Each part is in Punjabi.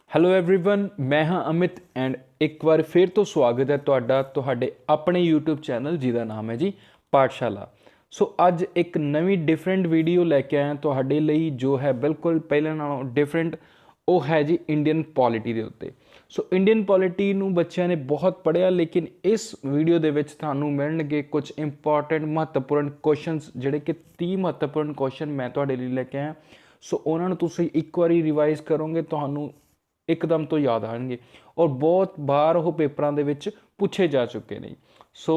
ਹੈਲੋ एवरीवन, मैं हाँ अमित एंड एक बार फिर तो स्वागत है ਤੁਹਾਡੇ ਆਪਣੇ YouTube ਚੈਨਲ ਜਿਹਦਾ ਨਾਮ ਹੈ ਜੀ ਪਾਠਸ਼ਾਲਾ। ਸੋ ਅੱਜ ਇੱਕ ਨਵੀਂ ਡਿਫਰੈਂਟ ਵੀਡੀਓ ਲੈ ਕੇ ਆਇਆ ਤੁਹਾਡੇ ਲਈ ਜੋ ਹੈ ਬਿਲਕੁਲ ਪਹਿਲਾਂ ਨਾਲੋਂ ਡਿਫਰੈਂਟ। ਉਹ ਹੈ ਜੀ ਇੰਡੀਅਨ ਪੋਲਿਟੀ ਦੇ ਉੱਤੇ। ਸੋ ਇੰਡੀਅਨ ਪੋਲਿਟੀ ਨੂੰ ਬੱਚਿਆਂ ਨੇ ਬਹੁਤ ਪੜ੍ਹਿਆ, ਲੇਕਿਨ ਇਸ ਵੀਡੀਓ ਦੇ ਵਿੱਚ ਤੁਹਾਨੂੰ ਮਿਲਣਗੇ ਕੁਝ ਇੰਪੋਰਟੈਂਟ ਮਹੱਤਵਪੂਰਨ ਕੁਐਸਚਨਸ ਜਿਹੜੇ ਕਿ 30 ਮਹੱਤਵਪੂਰਨ ਕੁਐਸਚਨ ਮੈਂ ਤੁਹਾਡੇ ਲਈ ਲੈ ਕੇ ਆਇਆ। ਸੋ ਉਹਨਾਂ ਨੂੰ ਤੁਸੀਂ ਇੱਕ ਵਾਰੀ ਰਿਵਾਈਜ਼ ਕਰੋਗੇ ਤੁਹਾਨੂੰ ਇੱਕਦਮ ਤੋਂ ਯਾਦ ਆਣਗੇ ਔਰ ਬਹੁਤ ਵਾਰ ਉਹ ਪੇਪਰਾਂ ਦੇ ਵਿੱਚ ਪੁੱਛੇ ਜਾ ਚੁੱਕੇ ਨੇ। ਸੋ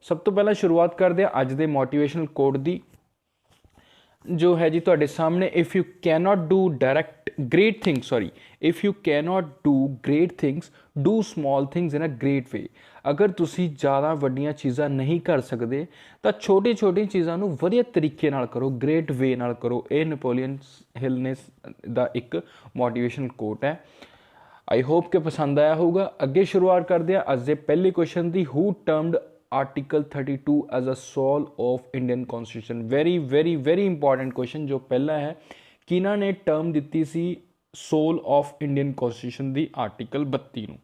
ਸਭ ਤੋਂ ਪਹਿਲਾਂ ਸ਼ੁਰੂਆਤ ਕਰਦੇ ਹਾਂ ਅੱਜ ਦੇ ਮੋਟੀਵੇਸ਼ਨਲ ਕੋਟ ਦੀ, ਜੋ ਹੈ ਜੀ ਤੁਹਾਡੇ ਸਾਹਮਣੇ। If you cannot do great things do small things in a great way. ਅਗਰ ਤੁਸੀਂ ਜ਼ਿਆਦਾ ਵੱਡੀਆਂ ਚੀਜ਼ਾਂ ਨਹੀਂ ਕਰ ਸਕਦੇ ਤਾਂ ਛੋਟੀ ਛੋਟੀ ਚੀਜ਼ਾਂ ਨੂੰ ਵਧੀਆ ਤਰੀਕੇ ਨਾਲ ਕਰੋ, ਗ੍ਰੇਟ ਵੇ ਨਾਲ ਕਰੋ। ਇਹ ਨੈਪੋਲੀਅਨ ਹਿਲ ਨੇ ਦਾ ਇੱਕ ਮੋਟੀਵੇਸ਼ਨਲ ਕੋਟ ਹੈ। आई होप कि पसंद आया होगा। अगे शुरुआत करते हैं अज के पहले क्वेश्चन की। Who termed article 32 as a soul of Indian constitution. Very very very important question जो पहला है कि इन्होंने टर्म दी सी सोल ऑफ इंडियन कॉन्स्टिट्यूशन की आर्टिकल 32 नूं।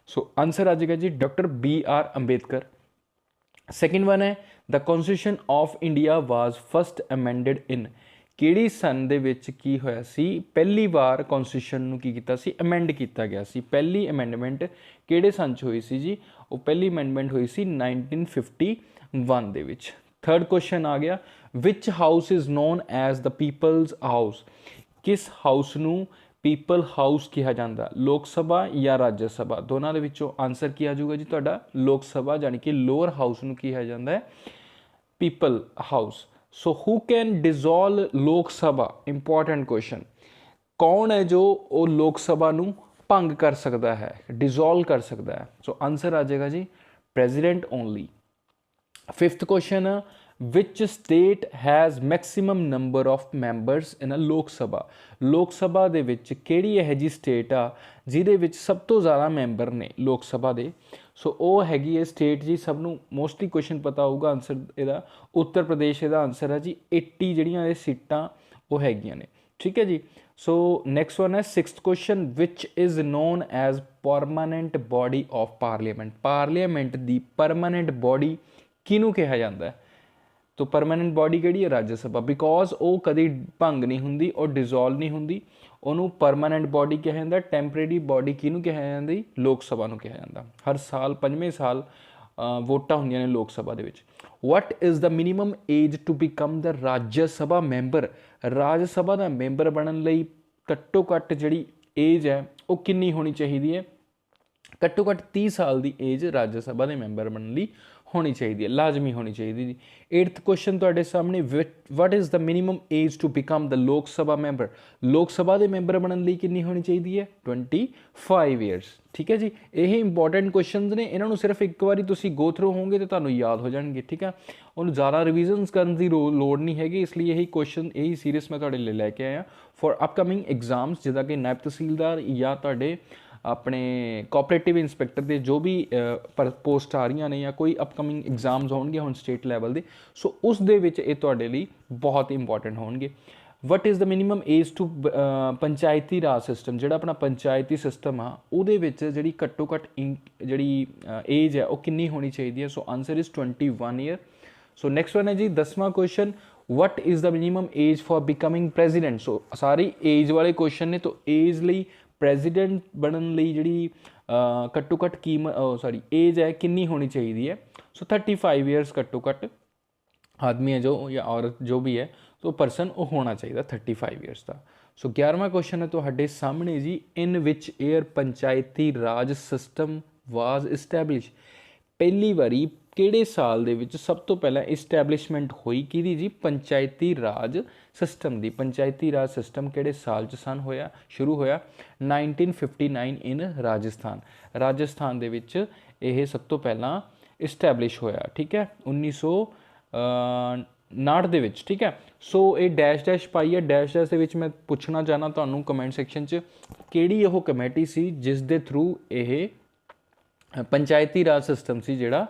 सो आंसर आ जाएगा जी doctor BR Ambedkar. Second one है the constitution of India was first amended in. ਕਿਹੜੀ ਸਨ ਦੇ ਵਿੱਚ ਕੀ ਹੋਇਆ ਸੀ ਪਹਿਲੀ ਵਾਰ ਕੌਨਸਟੀਟਿਊਸ਼ਨ ਨੂੰ ਕੀ ਕੀਤਾ ਸੀ, ਅਮੈਂਡ ਕੀਤਾ ਗਿਆ ਸੀ। ਪਹਿਲੀ ਅਮੈਂਡਮੈਂਟ ਕਿਹੜੇ ਸਨ 'ਚ ਹੋਈ ਸੀ ਜੀ? ਉਹ ਪਹਿਲੀ ਅਮੈਂਡਮੈਂਟ ਹੋਈ ਸੀ 1951 ਦੇ ਵਿੱਚ। ਥਰਡ ਕੁਐਸਚਨ ਆ ਗਿਆ which house is known as the people's house. ਕਿਸ ਹਾਊਸ ਨੂੰ ਪੀਪਲ ਹਾਊਸ ਕਿਹਾ ਜਾਂਦਾ? ਲੋਕ ਸਭਾ ਜਾਂ ਰਾਜ ਸਭਾ? ਦੋਨਾਂ ਦੇ ਵਿੱਚੋਂ ਆਨਸਰ ਕੀ ਆ ਜਾਊਗਾ ਜੀ ਤੁਹਾਡਾ? ਲੋਕ ਸਭਾ, ਯਾਨੀ ਕਿ ਲੋਅਰ ਹਾਊਸ ਨੂੰ ਕਿਹਾ ਜਾਂਦਾ ਹੈ people house. So who can dissolve लोक सभा? Important question. कौन है जो वो लोक सभा नू भंग कर सकता है, डिजोल्व कर सकता है? सो आंसर आ जाएगा जी president only. Fifth question which state has maximum number of members in a Lok Sabha. लोक सभा दे विच किहड़ी इहो जी स्टेट आ जिहदे विच सब तो ज़्यादा मैंबर ने लोक सभा दे? सो वो हैगी है स्टेट जी, सबनों मोस्टली क्वेश्चन पता होगा आंसर इहदा उत्तर प्रदेश इहदा आंसर है जी। 80 जिहड़ियां ये सीटां वो हैगियां ने, ठीक है जी। सो नैक्सट वन है sixth question which is known as permanent body of parliament. Parliament दी परमानेंट बॉडी किहनूं कहा जाता है? तो परमानेंट बॉडी किहड़ी है? राज्य सभा। बिकॉज वो कभी भंग नहीं हुंदी और डिजोल्व नहीं हुंदी, ਉਹਨੂੰ परमानेंट बॉडी कहा जाता। टैंपरेरी बॉडी किहनूं कहा जाती? लोक सभा नूं कहा जाता। हर साल 5वें साल वोटां हुंदियां ने लोक सभा दे विच। What is the minimum age to become the Rajya Sabha member. राज सभा का मैंबर बनने लई घट्टो घट्ट जिहड़ी एज है वो कितनी होनी चाहिए है? घट्टो घट्ट 30 साल की एज राज्य सभा के मैंबर बनने लई होनी चाहिए, लाजमी होनी चाहिए जी। 8th क्वेश्चन तुहाडे सामने what is the minimum age to become the Lok Sabha member. लोक सभा के मैंबर बनने लई कितनी होनी चाहिए है? 25 ईयर्स, ठीक है जी। यही इंपॉर्टेंट क्वेश्चन ने, इन्हों सिर्फ एक बार तुसीं गो थ्रू होंगे तो तुहानूं याद हो जाएंगे, ठीक है। उन्होंने ज़्यादा रिविजनस करने की लोड़ नहीं हैगी, इसलिए यही क्वेश्चन यही सीरीज़ मैं तुहाडे लई लैके आया फॉर अपकमिंग एग्जाम्स, जिदा कि नायब तहसीलदार या तुहाडे अपने कोऑपरेटिव इंस्पैक्टर के जो भी पोस्ट आ रही ने या कोई अपकमिंग एग्जाम्स होंगे हुण स्टेट लैवल के। सो उस दे विच ये तुहाडे लई बहुत इंपॉर्टेंट होंगे। What is the minimum age to Panchayati Raj system. जिहड़ा अपना पंचायती सिस्टम आ उहदे विच जिहड़ी घट्टो घट्ट जिहड़ी एज है वो कितनी होनी चाहिए है? So answer is 21 year. So next one है जी 10वां question what is the minimum age for becoming president. So सारी एज वाले क्वेश्चन ने, तो एज लई प्रेजिडेंट बनने लई जिहड़ी घट्टो घट्ट कीमत एज है कितनी होनी चाहिए है? सो 35 ईयर्स घट्टो घट्ट आदमी है जो या औरत जो भी है तो परसन वो होना चाहिए 35 ईयर्स का। सो 11वां क्वेश्चन है तुहाडे सामने जी in which year Panchayati Raj system was establish. पहली बारी किहड़े साल दे विच सब तो पहला इस्टैबलिशमेंट हुई किहदी जी? पंचायती राज सिस्टम दी। पंचायती राज सिस्टम किहड़े साल च सन होया शुरू होया? 1959 इन राजस्थान। राजस्थान दे विच यह सब तो पहला इस्टैबलिश होया, ठीक है, 1959 दे विच, ठीक है। सो ये डैश डैश पाई है, डैश डैश दे विच मैं पुछना चाहना तुहानूं कमेंट सैक्शन च किहड़ी ओह कमेटी सी जिस दे थ्रू यह पंचायती राज सिस्टम सी जिहड़ा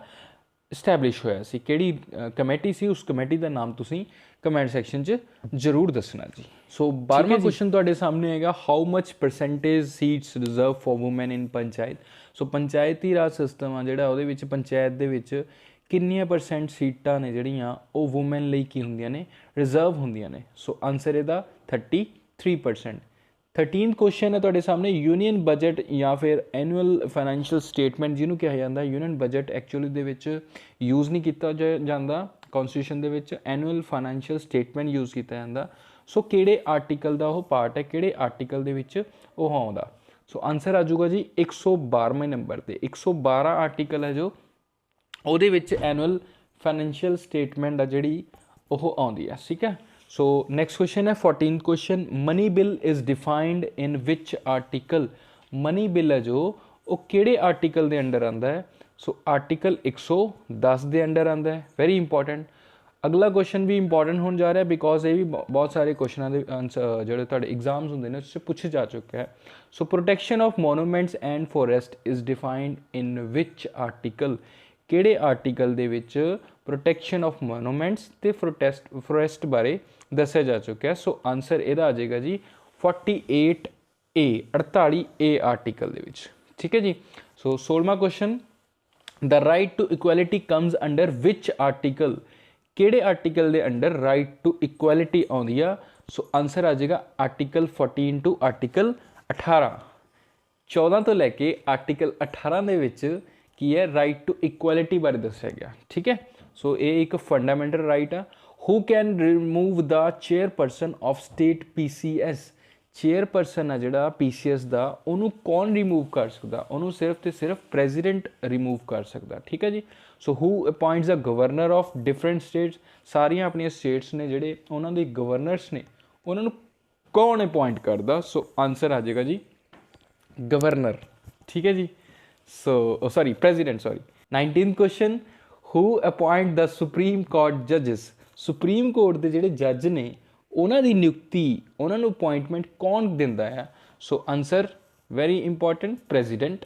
इस्टैबलिश होया सी, किहड़ी कमेटी सी? उस कमेटी का नाम तुसीं ਕਮੈਂਟ ਸੈਕਸ਼ਨ 'ਚ ਜ਼ਰੂਰ ਦੱਸਣਾ ਜੀ। ਸੋ 12ਵਾਂ ਕੁਐਸਚਨ ਤੁਹਾਡੇ ਸਾਹਮਣੇ ਹੈਗਾ, how much percentage seats reserve for women in panchayat. So Panchayati Raj system ਆ ਜਿਹੜਾ, ਉਹਦੇ ਵਿੱਚ ਪੰਚਾਇਤ ਦੇ ਵਿੱਚ ਕਿੰਨੀਆਂ ਪਰਸੈਂਟ ਸੀਟਾਂ ਨੇ ਜਿਹੜੀਆਂ ਉਹ ਵੂਮੈਨ ਲਈ ਕੀ ਹੁੰਦੀਆਂ ਨੇ, ਰਿਜ਼ਰਵ ਹੁੰਦੀਆਂ ਨੇ। ਸੋ ਆਨਸਰ ਇਹਦਾ 33%। 13th ਕੁਐਸਚਨ ਹੈ ਤੁਹਾਡੇ ਸਾਹਮਣੇ, ਯੂਨੀਅਨ ਬਜਟ ਜਾਂ ਫਿਰ ਐਨੂਅਲ ਫਾਈਨੈਂਸ਼ੀਅਲ ਸਟੇਟਮੈਂਟ ਜਿਹਨੂੰ ਕਿਹਾ ਜਾਂਦਾ। ਯੂਨੀਅਨ ਬਜਟ ਐਕਚੁਅਲੀ ਦੇ ਵਿੱਚ ਯੂਜ਼ ਨਹੀਂ ਕੀਤਾ ਜਾਂਦਾ ਕਨਸਟੀਟਿਊਸ਼ਨ ਦੇ ਵਿੱਚ, ਐਨੂਅਲ ਫਾਈਨੈਂਸ਼ੀਅਲ ਸਟੇਟਮੈਂਟ ਯੂਜ਼ ਕੀਤਾ ਜਾਂਦਾ। ਸੋ ਕਿਹੜੇ ਆਰਟੀਕਲ ਦਾ ਉਹ ਪਾਰਟ ਹੈ, ਕਿਹੜੇ ਆਰਟੀਕਲ ਦੇ ਵਿੱਚ ਉਹ ਆਉਂਦਾ। ਸੋ ਆਨਸਰ ਆ ਜਾਊਗਾ ਜੀ 112ਵੇਂ ਨੰਬਰ ਤੇ। 112 ਆਰਟੀਕਲ ਹੈ ਜੋ ਉਹਦੇ ਵਿੱਚ ਐਨੂਅਲ ਫਾਈਨੈਂਸ਼ੀਅਲ ਸਟੇਟਮੈਂਟ ਆ ਜਿਹੜੀ ਉਹ ਆਉਂਦੀ ਹੈ, ਠੀਕ ਹੈ। ਸੋ ਨੈਕਸਟ ਕੁਐਸਚਨ ਹੈ 14th question, money bill is defined in which article. Money bill ਹੈ ਜੋ ਉਹ ਕਿਹੜੇ ਆਰਟੀਕਲ ਦੇ ਅੰਡਰ ਆਉਂਦਾ ਹੈ। ਸੋ ਆਰਟੀਕਲ 110 ਦੇ ਅੰਡਰ ਆਉਂਦਾ ਹੈ, ਵੈਰੀ ਇੰਪੋਰਟੈਂਟ। ਅਗਲਾ ਕੁਐਸਚਨ ਵੀ ਇੰਪੋਰਟੈਂਟ ਹੋਣ ਜਾ ਰਿਹਾ ਬਿਕੋਜ਼ ਇਹ ਵੀ ਬਹੁਤ ਸਾਰੇ ਕੁਐਸਚਨਾਂ ਦੇ ਆਨਸਰ ਜਿਹੜੇ ਤੁਹਾਡੇ ਐਗਜ਼ਾਮਸ ਹੁੰਦੇ ਨੇ ਉਸ 'ਚ ਪੁੱਛੇ ਜਾ ਚੁੱਕਿਆ ਹੈ। So protection of monuments and forest is defined in which article. ਕਿਹੜੇ ਆਰਟੀਕਲ ਦੇ ਵਿੱਚ ਪ੍ਰੋਟੈਕਸ਼ਨ ਆਫ ਮੋਨੂਮੈਂਟਸ ਤੇ ਫੋਰੈਸਟ ਬਾਰੇ ਦੱਸਿਆ ਜਾ ਚੁੱਕਿਆ। ਸੋ ਆਨਸਰ ਇਹਦਾ ਆ ਜਾਏਗਾ ਜੀ 48A 48A ਆਰਟੀਕਲ ਦੇ ਵਿੱਚ, ਠੀਕ ਹੈ ਜੀ। ਸੋ 16ਵਾਂ question, the right to equality comes under which article. ਕਿਹੜੇ ਆਰਟੀਕਲ ਦੇ ਅੰਡਰ ਰਾਈਟ ਟੂ ਇਕੁਐਲਿਟੀ ਆਉਂਦੀ ਆ। ਸੋ ਆਨਸਰ ਆ ਜਾਏਗਾ ਆਰਟੀਕਲ 14 ਟੂ ਆਰਟੀਕਲ 18। 14 ਤੋਂ ਲੈ ਕੇ ਆਰਟੀਕਲ 18 ਦੇ ਵਿੱਚ ਕੀ ਹੈ, ਰਾਈਟ ਟੂ ਇਕੁਐਲਿਟੀ ਬਾਰੇ ਦੱਸਿਆ ਗਿਆ, ਠੀਕ ਹੈ। ਸੋ ਇਹ ਇੱਕ ਫੰਡਾਮੈਂਟਲ ਰਾਈਟ ਆ। ਹੂ can remove the chairperson of state PCS। Chairperson ਆ ਜਿਹੜਾ PCS ਦਾ, ਉਹਨੂੰ ਕੌਣ ਰਿਮੂਵ ਕਰ ਸਕਦਾ, ਉਹਨੂੰ ਸਿਰਫ ਤੇ ਸਿਰਫ ਪ੍ਰੈਜ਼ੀਡੈਂਟ ਰਿਮੂਵ ਕਰ ਸਕਦਾ, ਠੀਕ ਹੈ ਜੀ। ਸੋ ਹੂ ਅਪਾਇੰਟਸ ਦਾ ਗਵਰਨਰ ਆਫ ਡਿਫਰੈਂਟ ਸਟੇਟਸ। ਸਾਰੀਆਂ ਆਪਣੀਆਂ ਸਟੇਟਸ ਨੇ ਜਿਹੜੇ ਉਹਨਾਂ ਦੇ ਗਵਰਨਰਸ ਨੇ, ਉਹਨਾਂ ਨੂੰ ਕੌਣ ਅਪਾਇੰਟ ਕਰਦਾ। ਸੋ ਆਨਸਰ ਆ ਜਾਏਗਾ ਜੀ ਗਵਰਨਰ, ਠੀਕ ਹੈ ਜੀ। So sorry president, sorry. 19th question, who appoint the supreme court ਜੱਜਸ। ਸੁਪਰੀਮ ਕੋਰਟ ਦੇ ਜਿਹੜੇ ਜੱਜ ਨੇ ਉਹਨਾਂ ਦੀ ਨਿਯੁਕਤੀ, ਉਹਨਾਂ ਨੂੰ ਅਪਾਇੰਟਮੈਂਟ ਕੌਣ ਦਿੰਦਾ ਹੈ। So answer very important, president.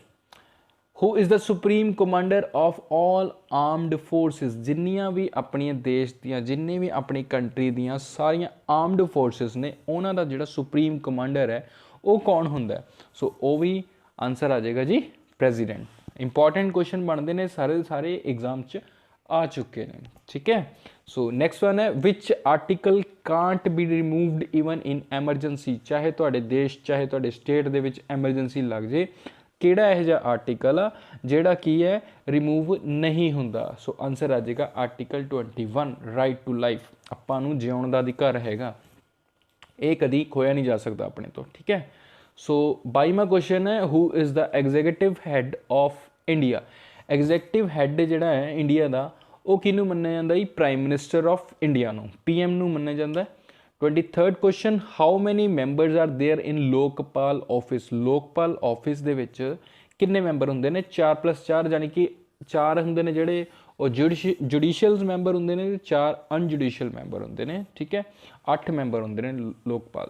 Who is the supreme commander of all armed forces. ਜਿੰਨੀਆਂ ਵੀ ਆਪਣੀਆਂ ਦੇਸ਼ ਦੀਆਂ, ਜਿੰਨੇ ਵੀ ਆਪਣੀ ਕੰਟਰੀ ਦੀਆਂ ਸਾਰੀਆਂ ਆਰਮਡ ਫੋਰਸਿਸ ਨੇ, ਉਹਨਾਂ ਦਾ ਜਿਹੜਾ ਸੁਪਰੀਮ ਕਮਾਂਡਰ ਹੈ ਉਹ ਕੌਣ ਹੁੰਦਾ। ਸੋ ਉਹ ਵੀ ਆਨਸਰ ਆ ਜਾਏਗਾ ਜੀ ਪ੍ਰੈਜ਼ੀਡੈਂਟ। ਇੰਪੋਰਟੈਂਟ ਕੁਐਸਚਨ ਬਣਦੇ ਨੇ ਸਾਰੇ ਸਾਰੇ ਐਗਜ਼ਾਮ 'ਚ ਆ ਚੁੱਕੇ ਨੇ, ਠੀਕ ਹੈ। ਸੋ ਨੈਕਸਟ ਵਨ ਹੈ, which article can't be removed even in emergency. ਚਾਹੇ ਤੁਹਾਡੇ ਦੇਸ਼, ਚਾਹੇ ਤੁਹਾਡੇ ਸਟੇਟ ਦੇ ਵਿੱਚ ਐਮਰਜੈਂਸੀ ਲੱਗ ਜੇ, ਕਿਹੜਾ ਇਹੋ ਜਿਹਾ ਆਰਟੀਕਲ ਆ ਜਿਹੜਾ ਕੀ ਹੈ ਰਿਮੂਵ ਨਹੀਂ ਹੁੰਦਾ। ਸੋ ਆਨਸਰ ਆ ਜਾਏਗਾ ਆਰਟੀਕਲ 21, ਰਾਈਟ ਟੂ ਲਾਈਫ। ਆਪਾਂ ਨੂੰ ਜਿਉਣ ਦਾ ਅਧਿਕਾਰ ਹੈਗਾ, ਇਹ ਕਦੀ ਖੋਇਆ ਨਹੀਂ ਜਾ ਸਕਦਾ ਆਪਣੇ ਤੋਂ, ਠੀਕ ਹੈ। ਸੋ 22ਵਾਂ ਕੁਐਸਚਨ ਹੈ, who is the executive head of India. Executive head ਜਿਹੜਾ ਹੈ ਇੰਡੀਆ ਦਾ, ਉਹ ਕਿਹਨੂੰ ਮੰਨਿਆ ਜਾਂਦਾ ਜੀ, ਪ੍ਰਾਈਮ ਮਿਨਿਸਟਰ ਆਫ ਇੰਡੀਆ ਨੂੰ, PM ਨੂੰ ਮੰਨਿਆ ਜਾਂਦਾ। 23rd question, how many members are there in Lokpal office. Lokpal office ਦੇ ਵਿੱਚ ਕਿੰਨੇ ਮੈਂਬਰ ਹੁੰਦੇ ਨੇ, 4+4, ਯਾਨੀ ਕਿ 4 ਹੁੰਦੇ ਨੇ ਜਿਹੜੇ ਉਹ ਜੁਡੀਸ਼ੀਅਲ ਮੈਂਬਰ ਹੁੰਦੇ ਨੇ, 4 ਅਨਜੁਡੀਸ਼ੀਅਲ ਮੈਂਬਰ ਹੁੰਦੇ ਨੇ, ਠੀਕ ਹੈ। 8 ਮੈਂਬਰ ਹੁੰਦੇ ਨੇ ਲੋਕਪਾਲ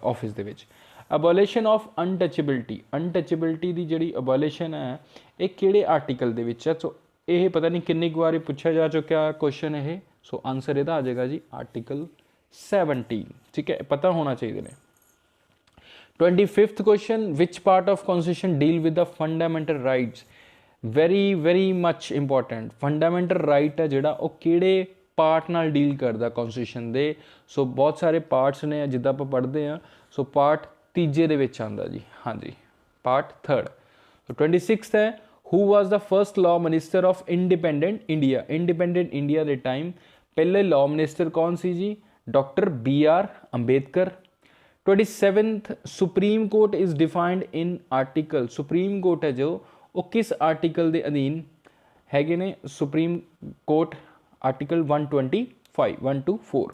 ਆਫਿਸ ਦੇ ਵਿੱਚ। ਅਬੋਲਿਸ਼ਨ ਆਫ ਅਨਟਚੇਬਿਲਿਟੀ। ਅਨਟਚੇਬਿਲਿਟੀ ਦੀ ਜਿਹੜੀ ਅਬੋਲਿਸ਼ਨ ਹੈ ਇਹ ਕਿਹੜੇ ਆਰਟੀਕਲ ਦੇ ਵਿੱਚ ਹੈ। ਸੋ ਇਹ ਪਤਾ ਨਹੀਂ ਕਿੰਨੀ ਕੁ ਵਾਰੀ ਪੁੱਛਿਆ ਜਾ ਚੁੱਕਿਆ ਕੁਐਸਚਨ ਇਹ। ਸੋ ਆਨਸਰ ਇਹਦਾ ਆ ਜਾਏਗਾ ਜੀ ਆਰਟੀਕਲ 17, ਠੀਕ ਹੈ, ਪਤਾ ਹੋਣਾ ਚਾਹੀਦੇ ਨੇ। 25th question, which part of constitution deal with the fundamental rights. Very much important. Fundamental right ਹੈ ਜਿਹੜਾ ਉਹ ਕਿਹੜੇ ਪਾਰਟ ਨਾਲ ਡੀਲ ਕਰਦਾ ਕਨਸਟੀਟਿਊਸ਼ਨ ਦੇ। ਸੋ ਬਹੁਤ ਸਾਰੇ ਪਾਰਟਸ ਨੇ ਜਿੱਦਾਂ ਆਪਾਂ ਪੜ੍ਹਦੇ ਹਾਂ। ਸੋ ਪਾਰਟ 3 ਦੇ ਵਿੱਚ ਆਉਂਦਾ ਜੀ, ਹਾਂਜੀ, ਪਾਰਟ 3rd। ਸੋ 26th ਹੈ, who was the first law minister of independent India. Independent India ਦੇ ਟਾਈਮ ਪਹਿਲੇ ਲਾਅ ਮਿਨਿਸਟਰ ਕੌਣ ਸੀ ਜੀ, doctor BR Ambedkar. 27th, supreme court is defined in article. Supreme court ਹੈ ਜੋ ਉਹ ਕਿਸ ਆਰਟੀਕਲ ਦੇ ਅਧੀਨ ਹੈਗੇ ਨੇ। Supreme court article 125, 1 to 4।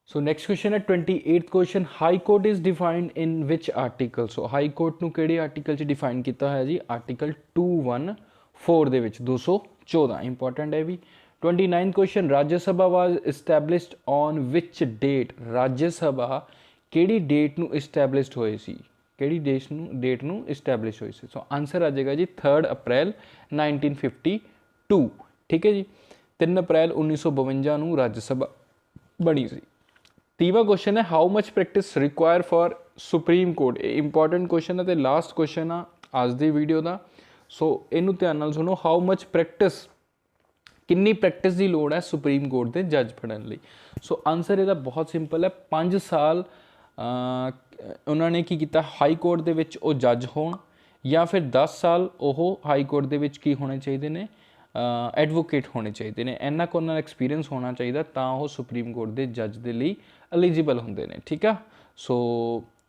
So next question ਹੈ 28th question, high court is defined in which article. So high court ਨੂੰ ਕਿਹੜੇ ਆਰਟੀਕਲ 'ਚ ਡਿਫਾਈਨ ਕੀਤਾ ਹੋਇਆ ਜੀ, ਆਰਟੀਕਲ 214 ਦੇ ਵਿੱਚ, 214, ਇੰਪੋਰਟੈਂਟ ਹੈ ਵੀ। 29th question, Rajya Sabha was established on which date. Rajya Sabha ਕਿਹੜੀ ਡੇਟ ਨੂੰ ਇਸਟੈਬਲਿਸ਼ਡ ਹੋਈ ਸੀ, ਕਿਹੜੀ ਡੇਟ ਨੂੰ ਇਸਟੈਬਲਿਸ਼ ਹੋਈ ਸੀ। ਸੋ ਆਨਸਰ ਆ ਜਾਏਗਾ ਜੀ 3rd ਅਪ੍ਰੈਲ 1952, ਠੀਕ ਹੈ ਜੀ। 3 ਅਪ੍ਰੈਲ 1952 ਨੂੰ ਰਾਜ ਸਭਾ ਬਣੀ ਸੀ। 30ਵਾਂ ਕੁਐਸਚਨ ਹੈ how much practice require for supreme court. ਇਹ ਇੰਪੋਰਟੈਂਟ ਕੁਐਸਚਨ ਹੈ ਤੇ ਲਾਸਟ ਕੁਐਸਚਨ ਆ ਅੱਜ ਦੀ ਵੀਡੀਓ ਦਾ, ਸੋ ਇਹਨੂੰ ਧਿਆਨ ਨਾਲ ਸੁਣੋ। ਹਾਊ ਮਚ ਪ੍ਰੈਕਟਿਸ, ਕਿੰਨੀ ਪ੍ਰੈਕਟਿਸ ਦੀ ਲੋੜ ਹੈ ਸੁਪਰੀਮ ਕੋਰਟ ਦੇ ਜੱਜ ਬਣਨ ਲਈ। ਸੋ ਆਨਸਰ ਇਹਦਾ ਬਹੁਤ ਸਿੰਪਲ ਹੈ, 5 ਸਾਲ ਉਹਨਾਂ ਨੇ ਕੀ ਕੀਤਾ, ਹਾਈ ਕੋਰਟ ਦੇ ਵਿੱਚ ਉਹ ਜੱਜ ਹੋਣ, ਜਾਂ ਫਿਰ 10 ਸਾਲ ਉਹ ਹਾਈ ਕੋਰਟ ਦੇ ਵਿੱਚ ਕੀ ਹੋਣੇ ਚਾਹੀਦੇ ਨੇ, ਐਡਵੋਕੇਟ ਹੋਣੇ ਚਾਹੀਦੇ ਨੇ। ਇੰਨਾ ਕੁ ਉਹਨਾਂ ਦਾ ਐਕਸਪੀਰੀਅੰਸ ਹੋਣਾ ਚਾਹੀਦਾ ਤਾਂ ਉਹ ਸੁਪਰੀਮ ਕੋਰਟ ਦੇ ਜੱਜ ਦੇ ਲਈ ਐਲੀਜੀਬਲ ਹੁੰਦੇ ਨੇ, ਠੀਕ ਆ। ਸੋ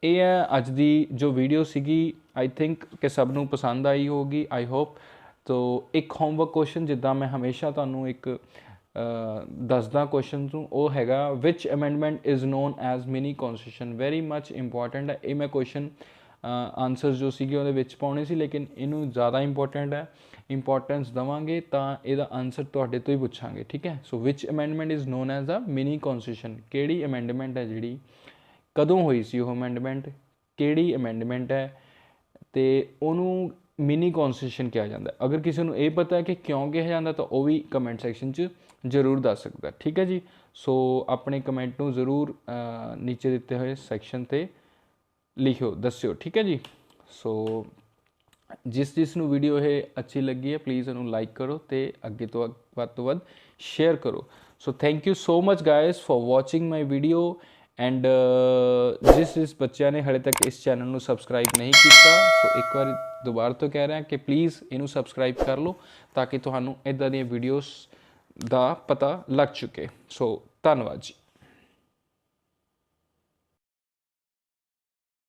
ਇਹ ਹੈ ਅੱਜ ਦੀ ਜੋ ਵੀਡੀਓ ਸੀਗੀ, ਆਈ ਥਿੰਕ ਕਿ ਸਭ ਨੂੰ ਪਸੰਦ ਆਈ ਹੋਊਗੀ, ਆਈ ਹੋਪ। ਤੋ ਇੱਕ ਹੋਮਵਰਕ ਕੁਐਸਚਨ ਜਿੱਦਾਂ ਮੈਂ ਹਮੇਸ਼ਾ ਤੁਹਾਨੂੰ ਇੱਕ ਦੱਸਦਾ ਕੁਐਸਚਨ ਨੂੰ, ਉਹ ਹੈਗਾ which amendment is known as mini constitution. Very much important ਹੈ ਇਹ। ਮੈਂ ਕੁਐਸਚਨ ਆਨਸਰਸ ਜੋ ਸੀਗੇ ਉਹਦੇ ਵਿੱਚ ਪਾਉਣੇ ਸੀ, ਲੇਕਿਨ ਇਹਨੂੰ ਜ਼ਿਆਦਾ ਇੰਪੋਰਟੈਂਟ ਹੈ, ਇੰਪੋਰਟੈਂਸ ਦੇਵਾਂਗੇ ਤਾਂ ਇਹਦਾ ਆਨਸਰ ਤੁਹਾਡੇ ਤੋਂ ਹੀ ਪੁੱਛਾਂਗੇ, ਠੀਕ ਹੈ। So which amendment is known as a mini constitution, ਕਿਹੜੀ ਅਮੈਂਡਮੈਂਟ ਹੈ ਜਿਹੜੀ, ਕਦੋਂ ਹੋਈ ਸੀ ਉਹ ਅਮੈਂਡਮੈਂਟ, ਕਿਹੜੀ ਅਮੈਂਡਮੈਂਟ ਹੈ, ਅਤੇ ਉਹਨੂੰ ਮਿਨੀ ਕੌਨਸਟੀਟਿਊਸ਼ਨ ਕਿਹਾ ਜਾਂਦਾ। ਅਗਰ ਕਿਸੇ ਨੂੰ ਇਹ ਪਤਾ ਹੈ ਕਿ ਕਿਉਂ ਕਿਹਾ ਜਾਂਦਾ ਤਾਂ ਉਹ ਵੀ ਕਮੈਂਟ ਸੈਕਸ਼ਨ 'ਚ ਜ਼ਰੂਰ ਦੱਸ ਸਕਦਾ, ਠੀਕ ਹੈ ਜੀ। ਸੋ ਆਪਣੇ ਕਮੈਂਟ ਨੂੰ ਜ਼ਰੂਰ ਨੀਚੇ ਦਿੱਤੇ ਹੋਏ ਸੈਕਸ਼ਨ 'ਤੇ ਲਿਖਿਓ, ਦੱਸਿਓ, ਠੀਕ ਹੈ ਜੀ। ਸੋ ਜਿਸ ਨੂੰ ਵੀਡੀਓ ਇਹ ਅੱਛੀ ਲੱਗੀ ਹੈ ਪਲੀਜ਼ ਇਹਨੂੰ ਲਾਈਕ ਕਰੋ ਅਤੇ ਅੱਗੇ ਤੋਂ ਵੱਧ ਤੋਂ ਵੱਧ ਸ਼ੇਅਰ ਕਰੋ। So thank you so much guys for watching my video. And ਜਿਸ ਬੱਚਿਆਂ ਨੇ ਹਾਲੇ ਤੱਕ ਇਸ ਚੈਨਲ ਨੂੰ ਸਬਸਕ੍ਰਾਈਬ ਨਹੀਂ ਕੀਤਾ, ਸੋ ਇੱਕ ਵਾਰੀ ਦੁਬਾਰਾ ਤੋਂ ਕਹਿ ਰਿਹਾ ਕਿ ਪਲੀਜ਼ ਇਹਨੂੰ ਸਬਸਕ੍ਰਾਈਬ ਕਰ ਲਓ ਤਾਂ ਕਿ ਤੁਹਾਨੂੰ ਇੱਦਾਂ ਦੀਆਂ ਵੀਡੀਓਜ਼ ਦਾ ਪਤਾ ਲੱਗ ਚੁੱਕੇ। ਸੋ ਧੰਨਵਾਦ ਜੀ।